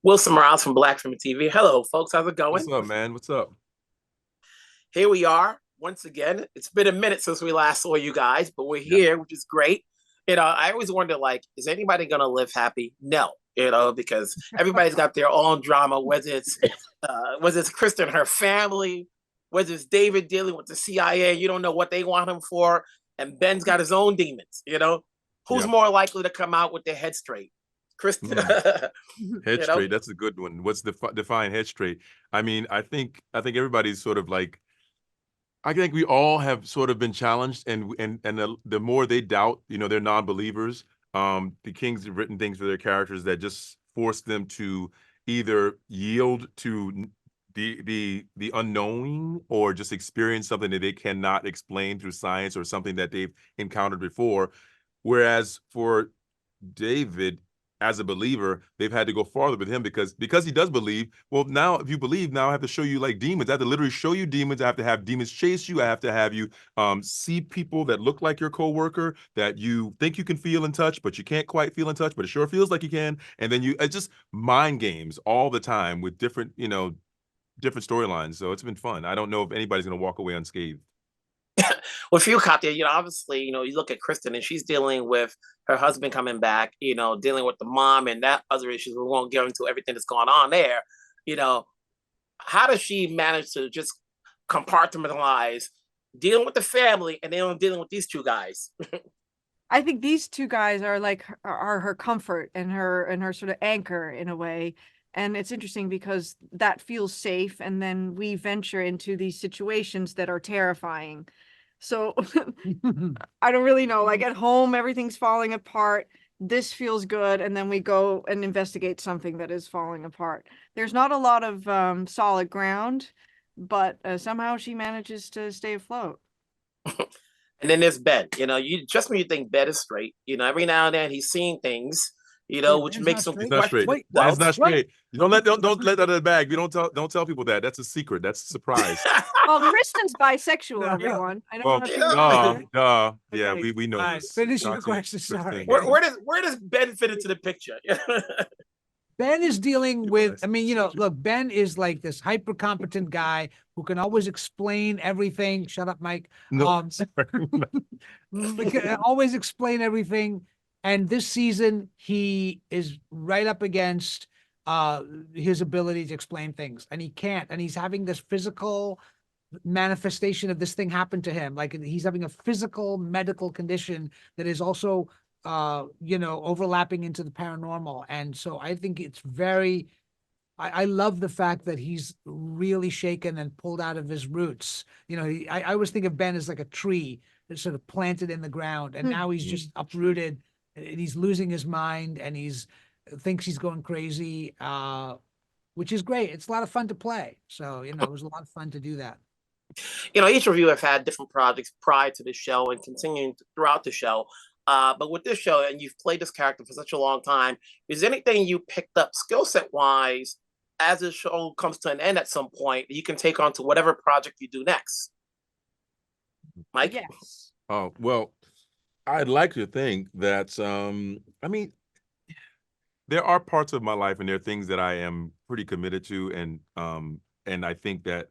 Wilson Morales from Black Film TV. Hello, folks. How's it What's going? up, man? What's up? Here we are once again. It's been a minute since we last saw you guys, but we're Yeah. here, which is great. I always wonder, like, is anybody gonna live happy? No, because everybody's got their own drama. Whether it's Kristen and her family, whether it's David dealing with the CIA, you don't know what they want him for, and Ben's got his own demons. Who's Yeah. more likely to come out with their head straight? Kristen. Mm. Head you know, straight. That's a good one. What's the define head straight? I mean, I think everybody's sort of like. I think we all have sort of been challenged, and the more they doubt, they're non-believers. The Kings have written things for their characters that just force them to either yield to the unknowing or just experience something that they cannot explain through science or something that they've encountered before. Whereas for David, as a believer, they've had to go farther with him because he does believe. Well, now if you believe, now I have to show you like demons. I have to literally show you demons. I have to have demons chase you. I have to have you see people that look like your coworker that you think you can feel and touch, but you can't quite feel and touch, but it sure feels like you can. And then it's just mind games all the time with different, different storylines. So it's been fun. I don't know if anybody's gonna walk away unscathed. Well, for you, Katya, obviously, you look at Kristen and she's dealing with her husband coming back, dealing with the mom and that other issues. We won't get into everything that's going on there. You know, how does she manage to just compartmentalize dealing with the family and then dealing with these two guys? I think these two guys are like are her comfort and her sort of anchor in a way. And it's interesting because that feels safe. And then we venture into these situations that are terrifying. So I don't really know. Like at home, everything's falling apart. This feels good. And then we go and investigate something that is falling apart. There's not a lot of solid ground, but somehow she manages to stay afloat. And then there's Ben. You just when you think Ben is straight, every now and then he's seeing things, which makes him It's not straight. Wait, It's not straight. wait. You don't let that out of the bag. You don't tell people that. That's a secret. That's a surprise. Well, Kristen's bisexual, No. everyone. I don't Well, know if you know. yeah, Okay. we know All right, this. finish your Not to question, Kristen. sorry. where does Ben fit into the picture? Ben is dealing with, I mean, Yes. look, Ben is like this hyper competent guy who can always explain everything. Shut up, Mike. No, Can always explain everything. And this season, he is right up against his ability to explain things, and he can't. And he's having this physical manifestation of this thing happen to him. Like he's having a physical medical condition that is also overlapping into the paranormal. And so I think it's very, I love the fact that he's really shaken and pulled out of his roots. I always think of Ben as like a tree that's sort of planted in the ground, and now he's just uprooted and he's losing his mind, and thinks he's going crazy, which is great. It's a lot of fun to play. So, it was a lot of fun to do that. Each of you have had different projects prior to this show and continuing throughout the show. But with this show, and you've played this character for such a long time, is there anything you picked up skill set wise as the show comes to an end at some point you can take on to whatever project you do next? Mike? Yes. oh well, I'd like to think that I mean, there are parts of my life and there are things that I am pretty committed to, and I think that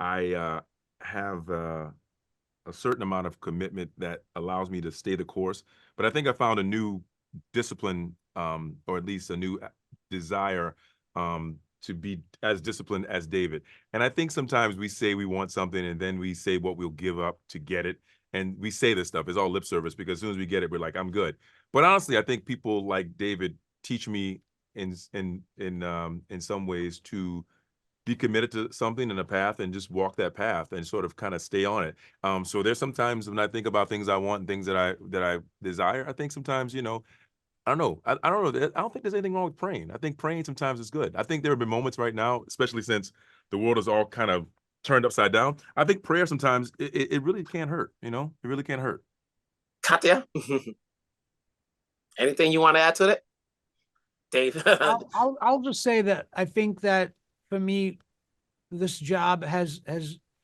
I have a certain amount of commitment that allows me to stay the course. But I think I found a new discipline, or at least a new desire, to be as disciplined as David. And I think sometimes we say we want something and then we say what we'll give up to get it. And we say this stuff, it's all lip service, because as soon as we get it, we're like, I'm good. But honestly, I think people like David teach me in some ways to be committed to something in a path and just walk that path and sort of kind of stay on it. So there's sometimes when I think about things I want and things that I desire, I think sometimes, I don't know. I don't know. I don't think there's anything wrong with praying. I think praying sometimes is good. I think there have been moments right now, especially since the world is all kind of turned upside down. I think prayer sometimes it really can't hurt. It really can't hurt. Katya? Anything you want to add to it? Dave? I'll just say that I think that for me, this job has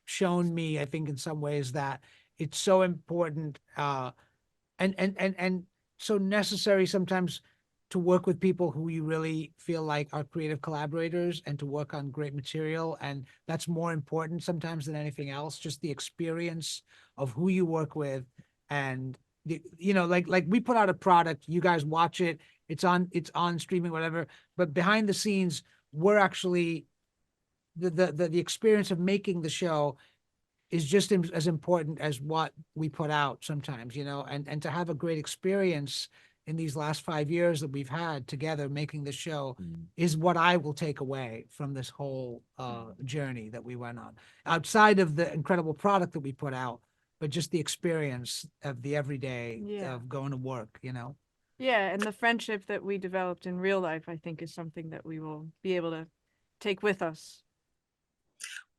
shown me, I think in some ways, that it's so important and so necessary sometimes to work with people who you really feel like are creative collaborators and to work on great material. And that's more important sometimes than anything else, just the experience of who you work with. And you know, like we put out a product, you guys watch it, it's on streaming, whatever, but behind the scenes, we're actually the experience of making the show is just as important as what we put out sometimes, you know, and to have a great experience in these last 5 years that we've had together making the show is what I will take away from this whole journey that we went on, outside of the incredible product that we put out, but just the experience of the everyday of going to work, you know? Yeah, and the friendship that we developed in real life, I think, is something that we will be able to take with us.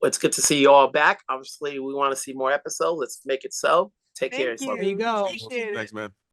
Well, it's good to see you all back. Obviously, we want to see more episodes. Let's make it so. Take care of Thank yourself. There you you. go. Thank you. Thanks, man.